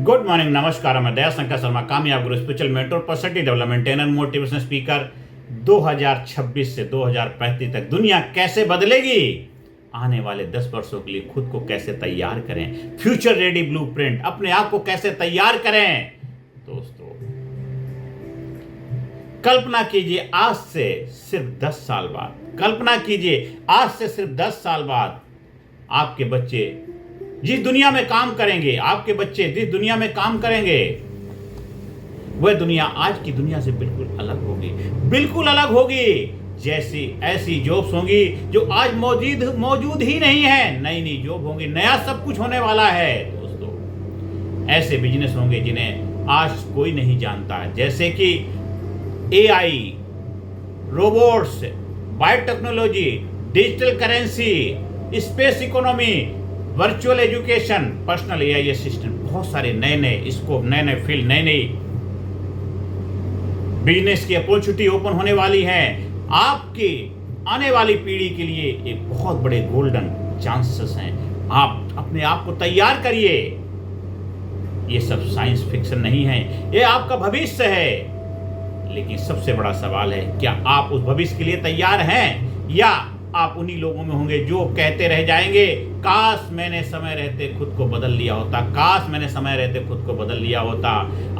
Good morning, नमस्कार। मैं दयाशंकर शर्मा, कामयाब गुरु, spiritual mentor, personality development trainer, motivational speaker. 2026 से 2035 तक दुनिया कैसे बदलेगी, आने वाले 10 वर्षों के लिए खुद को कैसे तैयार करें, फ्यूचर रेडी ब्लूप्रिंट, अपने आप को कैसे तैयार करें। दोस्तों, कल्पना कीजिए आज से सिर्फ 10 साल बाद, कल्पना कीजिए आज से सिर्फ 10 साल बाद आपके बच्चे जिस दुनिया में काम करेंगे, आपके बच्चे जिस दुनिया में काम करेंगे, वह दुनिया आज की दुनिया से बिल्कुल अलग होगी, बिल्कुल अलग होगी। जैसी ऐसी जॉब्स होंगी जो आज मौजूद ही नहीं है, नई नई जॉब होंगी, नया सब कुछ होने वाला है। दोस्तों, ऐसे बिजनेस होंगे जिन्हें आज कोई नहीं जानता, जैसे कि AI, robots, biotechnology, digital currency, space economy, virtual education, personal AI assistant, बहुत सारे नए नए स्कोप, नए नए फील्ड, नई नई बिजनेस की अपॉर्चुनिटी ओपन होने वाली है। आपकी आने वाली पीढ़ी के लिए एक बहुत बड़े गोल्डन चांसेस हैं। आप अपने आप को तैयार करिए। ये सब साइंस फिक्शन नहीं है, ये आपका भविष्य है। लेकिन सबसे बड़ा सवाल है, क्या आप उस भविष्य के लिए तैयार हैं, या आप उन्हीं लोगों में होंगे जो कहते रह जाएंगे, काश मैंने समय रहते खुद को बदल लिया होता, काश मैंने समय रहते खुद को बदल लिया होता।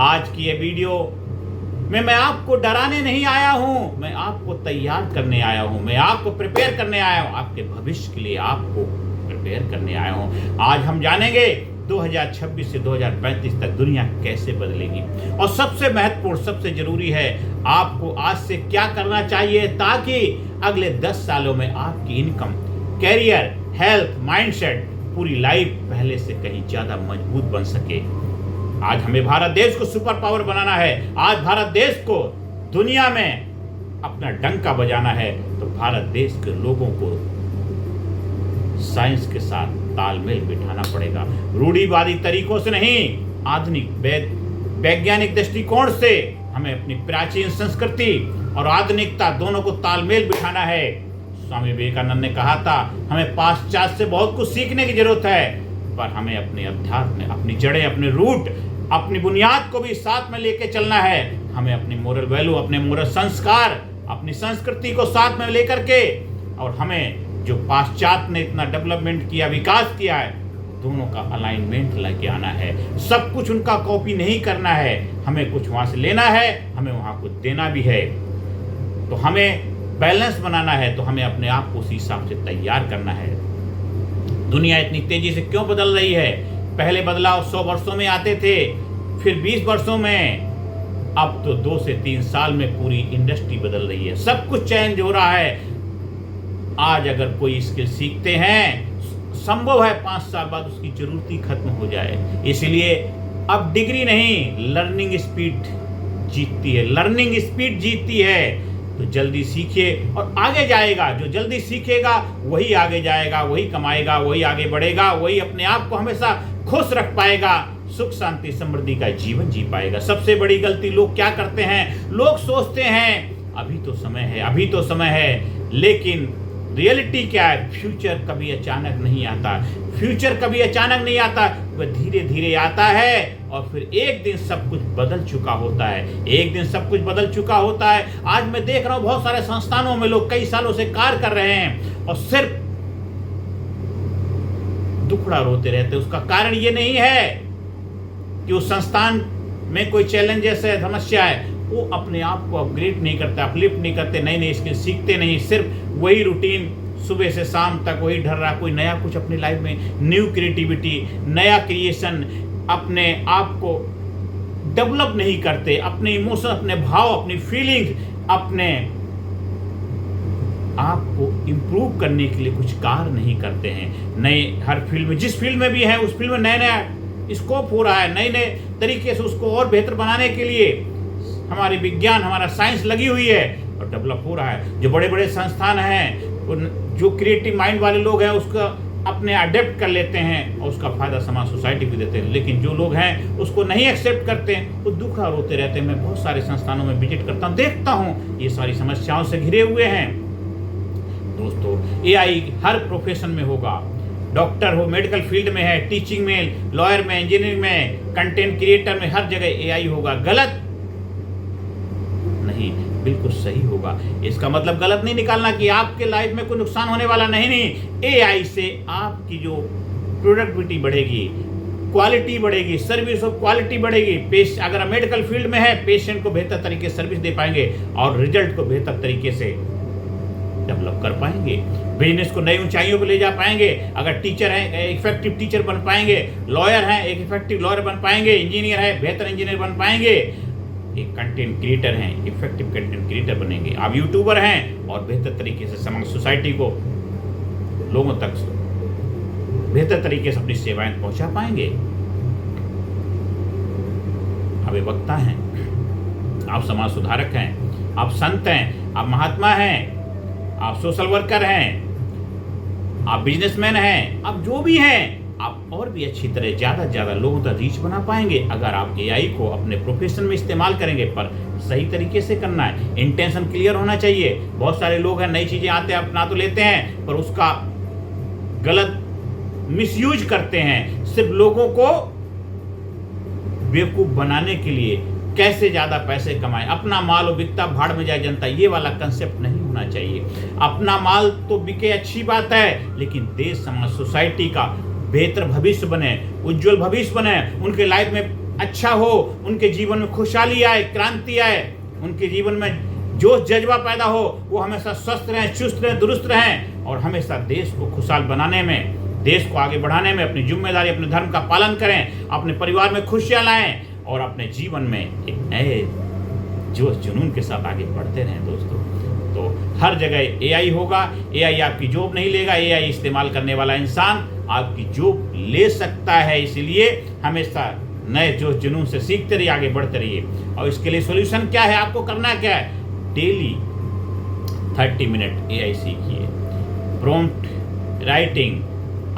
आज की ये वीडियो में मैं आपको डराने नहीं आया हूं, मैं आपको तैयार करने आया हूं, मैं आपको प्रिपेयर करने आया हूं, आपके भविष्य के लिए आपको प्रिपेयर करने आया हूं। आज हम जानेंगे 2026 से 2035 तक दुनिया कैसे बदलेगी, और सबसे महत्वपूर्ण, सबसे जरूरी है, आपको आज से क्या करना चाहिए ताकि अगले 10 सालों में आपकी इनकम, कैरियर, हेल्थ, माइंडसेट, पूरी लाइफ पहले से कहीं ज्यादा मजबूत बन सके। आज हमें भारत देश को सुपर पावर बनाना है। आज भारत देश को दुनिया में अपना डंका बजाना है, तो भारत देश के लोगों को साइंस के साथ तालमेल बिठाना पड़ेगा। रूढ़िवादी तरीकों से नहीं, आधुनिक वैज्ञानिक दृष्टिकोण से हमें अपनी प्राचीन संस्कृति और आधुनिकता दोनों को तालमेल बिठाना है। स्वामी विवेकानंद ने कहा था, हमें पाश्चात्य से बहुत कुछ सीखने की जरूरत है, पर हमें अपने अध्यात्म, अपनी जड़ें, अपने रूट, अपनी बुनियाद को भी साथ में लेके चलना है। हमें अपनी मोरल वैल्यू, अपने मोरल संस्कार, अपनी संस्कृति को साथ में लेकर के, और हमें जो पाश्चात्य ने इतना डेवलपमेंट किया, विकास किया है, दोनों का अलाइनमेंट लेके आना है। सब कुछ उनका कॉपी नहीं करना है, हमें कुछ वहां से लेना है, हमें वहां कुछ देना भी है। तो हमें बैलेंस बनाना है, तो हमें अपने आप को उसी हिसाब से तैयार करना है। दुनिया इतनी तेजी से क्यों बदल रही है? पहले बदलाव 100 वर्षों में आते थे, फिर 20 वर्षों में, अब तो 2 से 3 साल में पूरी इंडस्ट्री बदल रही है। सब कुछ चेंज हो रहा है। आज अगर कोई स्किल सीखते हैं, संभव है 5 साल बाद उसकी जरूरत ही खत्म हो जाए। इसलिए अब डिग्री नहीं, लर्निंग स्पीड जीतती है, लर्निंग स्पीड जीतती है। तो जल्दी सीखिए और आगे जाएगा। जो जल्दी सीखेगा वही आगे जाएगा, वही कमाएगा, वही आगे बढ़ेगा, वही अपने आप को हमेशा खुश रख पाएगा, सुख शांति समृद्धि का जीवन जी पाएगा। सबसे बड़ी गलती लोग क्या करते हैं, लोग सोचते हैं अभी तो समय है, अभी तो समय है, लेकिन रियलिटी क्या है? फ्यूचर कभी अचानक नहीं आता, फ्यूचर कभी अचानक नहीं आता, वह धीरे धीरे आता है, और फिर एक दिन सब कुछ बदल चुका होता है, एक दिन सब कुछ बदल चुका होता है। आज मैं देख रहा हूं बहुत सारे संस्थानों में लोग कई सालों से कार्य कर रहे हैं और सिर्फ दुखड़ा रोते रहते। उसका कारण ये नहीं है कि उस संस्थान में कोई चैलेंजेस है, समस्या है, वो अपने आप को अपग्रेड नहीं करते, अपलिफ्ट नहीं करते, नई नई स्किल सीखते नहीं, सिर्फ वही रूटीन सुबह से शाम तक वही ढल रहा। कोई नया कुछ अपनी लाइफ में, न्यू क्रिएटिविटी, नया क्रिएशन, अपने आप को डेवलप नहीं करते, अपने इमोशन, अपने भाव, अपनी फीलिंग, अपने आप को इम्प्रूव करने के लिए कुछ कार्य नहीं करते हैं। नए हर फील्ड में, जिस फील्ड में भी है उस फील्ड में नया नया स्कोप हो रहा है, नए नए तरीके से उसको और बेहतर बनाने के लिए हमारी विज्ञान, हमारा साइंस लगी हुई है और डेवलप हो रहा है। जो बड़े बड़े संस्थान हैं, जो क्रिएटिव माइंड वाले लोग हैं, उसका अपने अडेप्ट कर लेते हैं और उसका फायदा समाज, सोसाइटी को देते हैं। लेकिन जो लोग हैं उसको नहीं एक्सेप्ट करते हैं, वो दुखा रोते रहते हैं। मैं बहुत सारे संस्थानों में विजिट करता हूँ, देखता हूँ ये सारी समस्याओं से घिरे हुए हैं। दोस्तों, AI हर प्रोफेशन में होगा, डॉक्टर हो, मेडिकल फील्ड में है, टीचिंग में, लॉयर में, इंजीनियरिंग में, कंटेंट क्रिएटर में, हर जगह एआई होगा। गलत नहीं, बिल्कुल सही होगा। इसका मतलब गलत नहीं निकालना कि आपके लाइफ में कोई नुकसान होने वाला नहीं। एआई से आपकी जो प्रोडक्टिविटी बढ़ेगी, क्वालिटी बढ़ेगी, सर्विस ऑफ क्वालिटी बढ़ेगी। अगर आप मेडिकल फील्ड में है, पेशेंट को बेहतर तरीके से सर्विस दे पाएंगे और रिजल्ट को बेहतर तरीके से डेवलप कर पाएंगे, बिजनेस को नई ऊंचाइयों पर ले जा पाएंगे। अगर टीचर हैं, इफेक्टिव टीचर बन पाएंगे, लॉयर हैं, एक इफेक्टिव लॉयर बन पाएंगे, इंजीनियर है, बेहतर इंजीनियर बन पाएंगे, एक कंटेंट क्रिएटर हैं, इफेक्टिव कंटेंट क्रिएटर बनेंगे। आप यूट्यूबर हैं और बेहतर तरीके से समाज सोसाइटी को, लोगों तक बेहतर तरीके से अपनी सेवाएं पहुंचा पाएंगे। आप एक वक्ता हैं, आप समाज सुधारक हैं, आप संत हैं, आप महात्मा हैं, आप सोशल वर्कर हैं, आप बिजनेसमैन हैं, आप जो भी हैं, आप और भी अच्छी तरह ज़्यादा से ज़्यादा लोगों तक रीच बना पाएंगे अगर आप एआई को अपने प्रोफेशन में इस्तेमाल करेंगे। पर सही तरीके से करना है, इंटेंशन क्लियर होना चाहिए। बहुत सारे लोग हैं, नई चीज़ें आते हैं, अपना तो लेते हैं, पर उसका गलत मिसयूज करते हैं, सिर्फ लोगों को बेवकूफ़ बनाने के लिए, कैसे ज़्यादा पैसे कमाएं, अपना माल और बिकता भाड़ में जाए जनता, ये वाला कंसेप्ट नहीं होना चाहिए। अपना माल तो बिके, अच्छी बात है, लेकिन देश, समाज, सोसाइटी का बेहतर भविष्य बने, उज्जवल भविष्य बने, उनके लाइफ में अच्छा हो, उनके जीवन में खुशहाली आए, क्रांति आए, उनके जीवन में जोश जज्बा पैदा हो, वो हमेशा स्वस्थ रहें, चुस्त रहें, दुरुस्त रहें और हमेशा देश को खुशहाल बनाने में, देश को आगे बढ़ाने में अपनी जिम्मेदारी, अपने धर्म का पालन करें, अपने परिवार में खुशियाँ लाएं और अपने जीवन में एक नए जोश जुनून के साथ आगे बढ़ते रहें दोस्तों। तो हर जगह एआई होगा। एआई आपकी जॉब नहीं लेगा, एआई इस्तेमाल करने वाला इंसान आपकी जॉब ले सकता है। इसीलिए हमेशा नए जोश जुनून से सीखते रहिए, आगे बढ़ते रहिए। और इसके लिए सॉल्यूशन क्या है, आपको करना क्या है? डेली 30 मिनट एआई सीखिए। Prompt writing,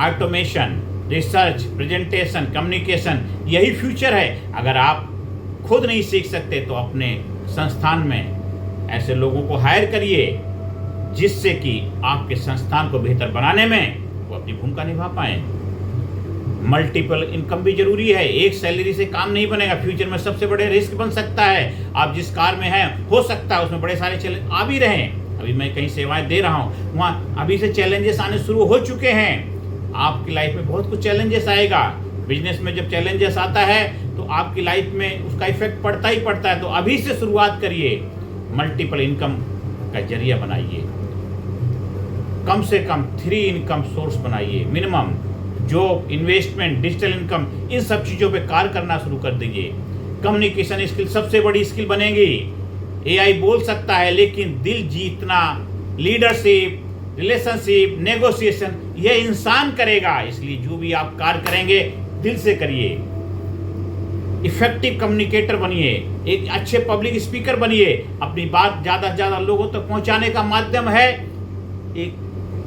automation, research, presentation, communication, यही फ्यूचर है। अगर आप खुद नहीं सीख सकते तो अपने संस्थान में ऐसे लोगों को हायर करिए जिससे कि आपके संस्थान को बेहतर बनाने में वो अपनी भूमिका निभा पाएं। मल्टीपल इनकम भी जरूरी है, एक सैलरी से काम नहीं बनेगा। फ्यूचर में सबसे बड़े रिस्क बन सकता है। आप जिस कार में हैं, हो सकता है उसमें बड़े सारे चैलेंज आ भी रहे हैं। अभी मैं कहीं सेवाएं दे रहा हूँ, वहाँ अभी से चैलेंजेस आने शुरू हो चुके हैं। आपकी लाइफ में बहुत कुछ चैलेंजेस आएगा। बिजनेस में जब चैलेंजेस आता है तो आपकी लाइफ में उसका इफेक्ट पड़ता ही पड़ता है। तो अभी से शुरुआत करिए, मल्टीपल इनकम का जरिया बनाइए, कम से कम 3 इनकम सोर्स बनाइए minimum. Job, investment, digital income, इन सब चीज़ों पे कार्य करना शुरू कर दीजिए। कम्युनिकेशन स्किल सबसे बड़ी स्किल बनेगी। एआई बोल सकता है लेकिन दिल जीतना, लीडरशिप, रिलेशनशिप, नेगोशिएशन, ये इंसान करेगा। इसलिए जो भी आप कार्य करेंगे दिल से करिए। इफेक्टिव कम्युनिकेटर बनिए, एक अच्छे पब्लिक स्पीकर बनिए। अपनी बात ज़्यादा से ज़्यादा लोगों तक पहुंचाने का माध्यम है एक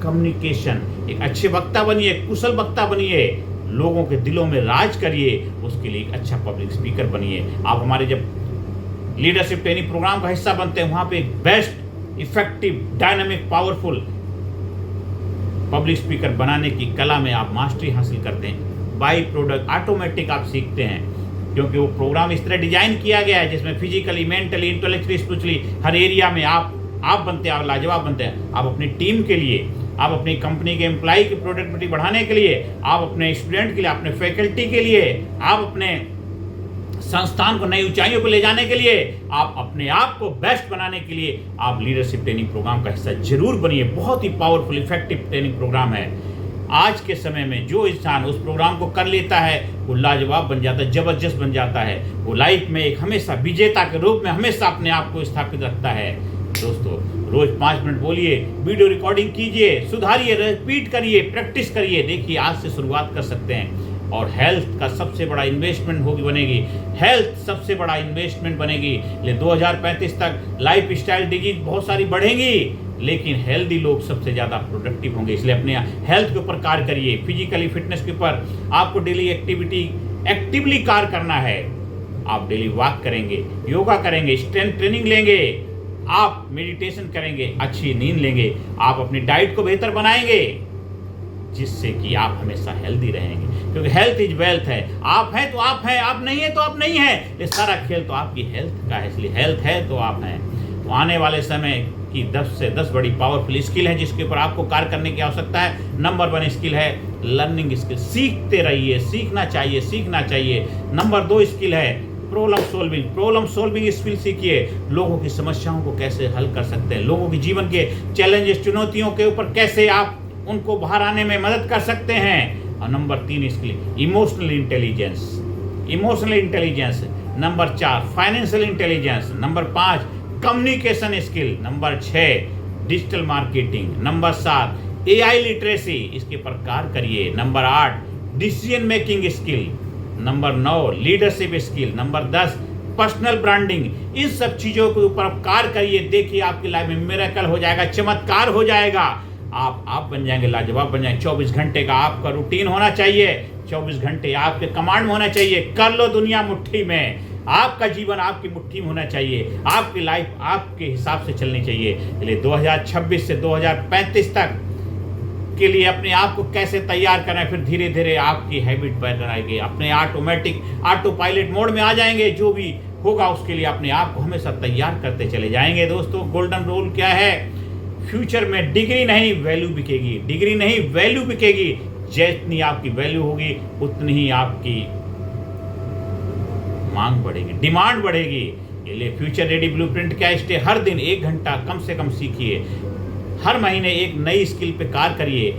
कम्युनिकेशन। एक अच्छे वक्ता बनिए, कुशल वक्ता बनिए, लोगों के दिलों में राज करिए। उसके लिए एक अच्छा पब्लिक स्पीकर बनिए। आप हमारे जब लीडरशिप ट्रेनिंग प्रोग्राम का हिस्सा बनते हैं, वहाँ पे एक best, effective, dynamic, powerful public speaker बनाने की कला में आप मास्टरी हासिल करते हैं। बाई प्रोडक्ट ऑटोमेटिक आप सीखते हैं, क्योंकि वो प्रोग्राम इस तरह डिजाइन किया गया है जिसमें फिजिकली, मेंटली, इंटेलेक्चुअली, स्पिरिचुअली हर एरिया में आप बनते हैं, आप लाजवाब बनते हैं। आप अपनी टीम के लिए, आप अपनी कंपनी के एम्प्लॉय की प्रोडक्टिविटी बढ़ाने के लिए, आप अपने स्टूडेंट के लिए, अपने फैकल्टी के लिए, आप अपने संस्थान को नई ऊंचाइयों पर ले जाने के लिए, आप अपने आप को बेस्ट बनाने के लिए आप लीडरशिप ट्रेनिंग प्रोग्राम का हिस्सा जरूर बनिए। बहुत ही पावरफुल, इफेक्टिव ट्रेनिंग प्रोग्राम है। आज के समय में जो इंसान उस प्रोग्राम को कर लेता है वो लाजवाब बन जाता है, जबरदस्त बन जाता है। वो लाइफ में एक हमेशा विजेता के रूप में हमेशा अपने आप को स्थापित रखता है। दोस्तों, रोज 5 मिनट बोलिए, वीडियो रिकॉर्डिंग कीजिए, सुधारिए, रिपीट करिए, प्रैक्टिस करिए। देखिए, आज से शुरुआत कर सकते हैं। और हेल्थ का सबसे बड़ा इन्वेस्टमेंट होगी, बनेगी। हेल्थ सबसे बड़ा इन्वेस्टमेंट बनेगी। 2035 तक लाइफ स्टाइल डिजीज बहुत सारी बढ़ेंगी, लेकिन हेल्दी लोग सबसे ज़्यादा प्रोडक्टिव होंगे। इसलिए अपने हेल्थ के ऊपर कार्य करिए, फिजिकली फिटनेस के ऊपर आपको डेली एक्टिवली कार्य करना है। आप डेली वॉक करेंगे, योगा करेंगे, स्ट्रेंथ ट्रेनिंग लेंगे, आप मेडिटेशन करेंगे, अच्छी नींद लेंगे, आप अपनी डाइट को बेहतर बनाएंगे, जिससे कि आप हमेशा हेल्दी रहेंगे, क्योंकि हेल्थ इज वेल्थ है। आप हैं तो आप हैं, आप नहीं है तो आप नहीं हैं। ये सारा खेल तो आपकी हेल्थ का है, इसलिए हेल्थ है तो आप हैं। तो आने वाले समय की 10 से 10 बड़ी पावरफुल स्किल है जिसके ऊपर आपको कार्य करने की आवश्यकता है। नंबर 1 स्किल है लर्निंग स्किल, सीखते रहिए, सीखना चाहिए। नंबर 2 स्किल है प्रॉब्लम सॉल्विंग स्किल सीखिए, लोगों की समस्याओं को कैसे हल कर सकते हैं, लोगों के जीवन के चैलेंजेस, चुनौतियों के ऊपर कैसे आप उनको बाहर आने में मदद कर सकते हैं। और number 3 skill emotional intelligence. Number 4 financial intelligence. Number 5 communication skill. Number 6 digital marketing. Number 7 AI literacy, इसके पर कार्य करिए। Number 8 decision making skill. Number 9 leadership skill. Number 10 personal branding. इन सब चीज़ों के ऊपर आप कार्य करिए, देखिए आपकी लाइफ में मिरेकल हो जाएगा, चमत्कार हो जाएगा। आप बन जाएंगे, लाजवाब बन जाएंगे। 24 घंटे का आपका रूटीन होना चाहिए, 24 घंटे आपके कमांड में होना चाहिए। कर लो दुनिया मुट्ठी में, आपका जीवन आपकी मुट्ठी में होना चाहिए, आपकी लाइफ आपके हिसाब से चलनी चाहिए। इसलिए 2026 से 2035 तक के लिए अपने आप को कैसे तैयार करना है, फिर धीरे धीरे आपकी हैबिट बनाएंगे, अपने ऑटो पायलट मोड में आ जाएंगे। जो भी होगा उसके लिए अपने आप को हमेशा तैयार करते चले जाएंगे। दोस्तों, गोल्डन रूल क्या है? फ्यूचर में डिग्री नहीं वैल्यू बिकेगी। जितनी आपकी वैल्यू होगी उतनी ही आपकी मांग बढ़ेगी, डिमांड बढ़ेगी। इसलिए फ्यूचर रेडी ब्लूप्रिंट क्या स्टे हर दिन 1 घंटा कम से कम सीखिए, हर महीने एक नई स्किल पे कार्य करिए,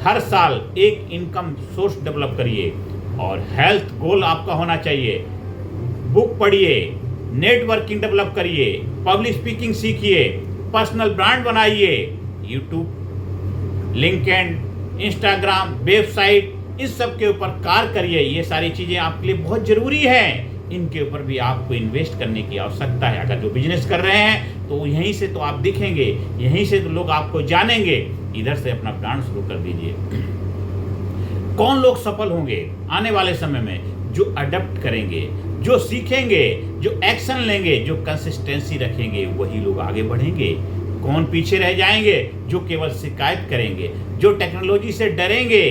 हर साल एक इनकम सोर्स डेवलप करिए, और हेल्थ गोल आपका होना चाहिए। बुक पढ़िए, नेटवर्किंग डेवलप करिए, पब्लिक स्पीकिंग सीखिए, पर्सनल ब्रांड बनाइए, यूट्यूब, लिंक्डइन, इंस्टाग्राम, वेबसाइट, इस सब के ऊपर कार्य करिए। ये सारी चीज़ें आपके लिए बहुत ज़रूरी हैं, इनके ऊपर भी आपको इन्वेस्ट करने की आवश्यकता है। अगर जो बिजनेस कर रहे हैं तो यहीं से तो आप दिखेंगे, यहीं से तो लोग आपको जानेंगे। इधर से अपना ब्रांड शुरू कर दीजिए। कौन लोग सफल होंगे आने वाले समय में? जो अडॉप्ट करेंगे, जो सीखेंगे, जो एक्शन लेंगे, जो कंसिस्टेंसी रखेंगे, वही लोग आगे बढ़ेंगे। कौन पीछे रह जाएंगे? जो केवल शिकायत करेंगे, जो टेक्नोलॉजी से डरेंगे,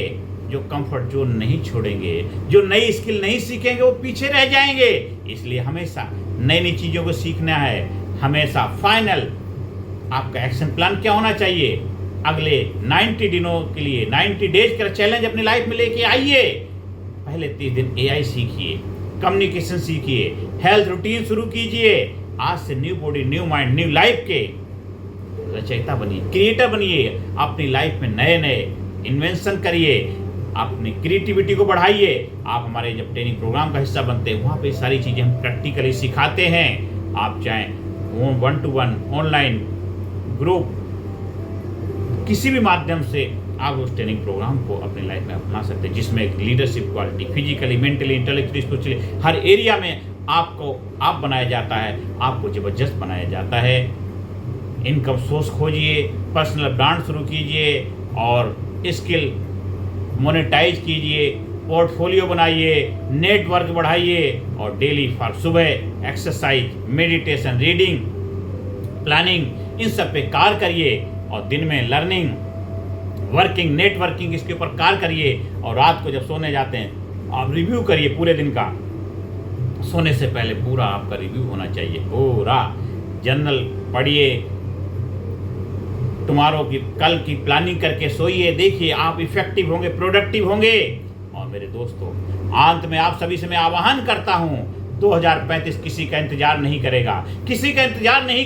जो कंफर्ट जोन नहीं छोड़ेंगे, जो नई स्किल नहीं सीखेंगे, वो पीछे रह जाएंगे। इसलिए हमेशा नई चीज़ों को सीखना है। हमेशा फाइनल आपका एक्शन प्लान क्या होना चाहिए? अगले 90 दिनों के लिए 90 डेज का चैलेंज अपनी लाइफ में लेके आइए। पहले 30 दिन AI सीखिए, कम्युनिकेशन सीखिए, हेल्थ रूटीन शुरू कीजिए। आज से new body, new mind, new life के रचयिता बनिए, क्रिएटर बनिए। अपनी लाइफ में नए इन्वेंशन करिए, अपनी क्रिएटिविटी को बढ़ाइए। आप हमारे जब ट्रेनिंग प्रोग्राम का हिस्सा बनते हैं, वहाँ पे सारी चीज़ें हम प्रैक्टिकली सिखाते हैं। आप चाहें 1-to-1 ऑनलाइन ग्रुप, किसी भी माध्यम से आप उस ट्रेनिंग प्रोग्राम को अपनी लाइफ में अपना सकते हैं, जिसमें एक leadership quality, physically, mentally, intellectually, spiritually, हर एरिया में आप बनाया जाता है, आपको जबरदस्त बनाया जाता है। इनकम सोर्स खोजिए, पर्सनल ब्रांड शुरू कीजिए, और स्किल मोनेटाइज कीजिए, पोर्टफोलियो बनाइए, नेटवर्क बढ़ाइए, और डेली फॉर सुबह एक्सरसाइज, मेडिटेशन, रीडिंग, प्लानिंग, इन सब पे कार्य करिए। और दिन में लर्निंग, वर्किंग, नेटवर्किंग, इसके ऊपर कार्य करिए। और रात को जब सोने जाते हैं आप रिव्यू करिए पूरे दिन का। सोने से पहले पूरा आपका रिव्यू होना चाहिए, पूरा जर्नल पढ़िए, टुमारो की, कल की प्लानिंग करके सोइए। देखिए आप इफेक्टिव होंगे, प्रोडक्टिव होंगे। और मेरे दोस्तों, अंत में आप सभी से मैं आह्वान करता हूं, 2035 किसी का इंतजार नहीं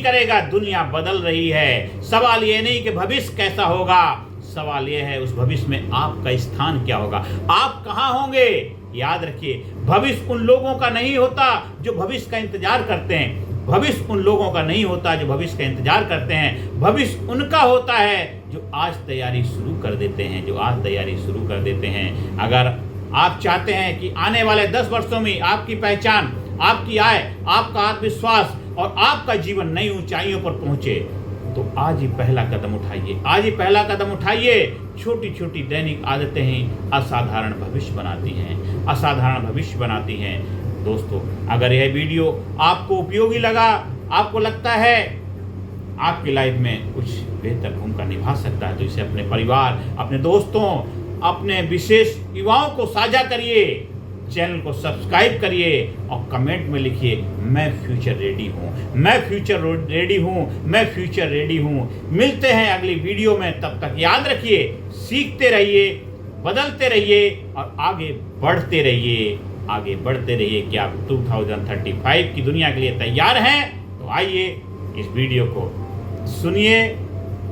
करेगा, दुनिया बदल रही है। सवाल ये नहीं कि भविष्य कैसा होगा, सवाल ये है उस भविष्य में आपका स्थान क्या होगा, आप कहाँ होंगे। याद रखिए, भविष्य उन लोगों का नहीं होता जो भविष्य का इंतजार करते हैं, भविष्य उन लोगों का नहीं होता जो भविष्य का इंतजार करते हैं, भविष्य उनका होता है जो आज तैयारी शुरू कर देते हैं। अगर आप चाहते हैं कि आने वाले 10 वर्षों में आपकी पहचान, आपकी आय, आपका आत्मविश्वास और आपका जीवन नई ऊंचाइयों पर पहुंचे, तो आज ही पहला कदम उठाइए। छोटी छोटी दैनिक आदतें ही असाधारण भविष्य बनाती हैं। दोस्तों, अगर यह वीडियो आपको उपयोगी लगा, आपको लगता है आपकी लाइफ में कुछ बेहतर भूमिका निभा सकता है तो इसे अपने परिवार, अपने दोस्तों, अपने विशेष युवाओं को साझा करिए, चैनल को सब्सक्राइब करिए और कमेंट में लिखिए मैं फ्यूचर रेडी हूँ, मैं फ्यूचर रेडी हूँ, मैं फ्यूचर रेडी हूँ। मिलते हैं अगली वीडियो में, तब तक याद रखिए, सीखते रहिए, बदलते रहिए और आगे बढ़ते रहिए, आगे बढ़ते रहिए। कि आप 2035 की दुनिया के लिए तैयार हैं? तो आइए इस वीडियो को सुनिए,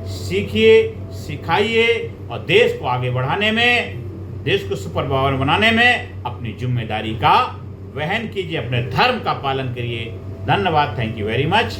सीखिए, सिखाइए और देश को आगे बढ़ाने में, देश को सुपर पावर बनाने में अपनी जिम्मेदारी का वहन कीजिए, अपने धर्म का पालन करिए। धन्यवाद। Thank you very much.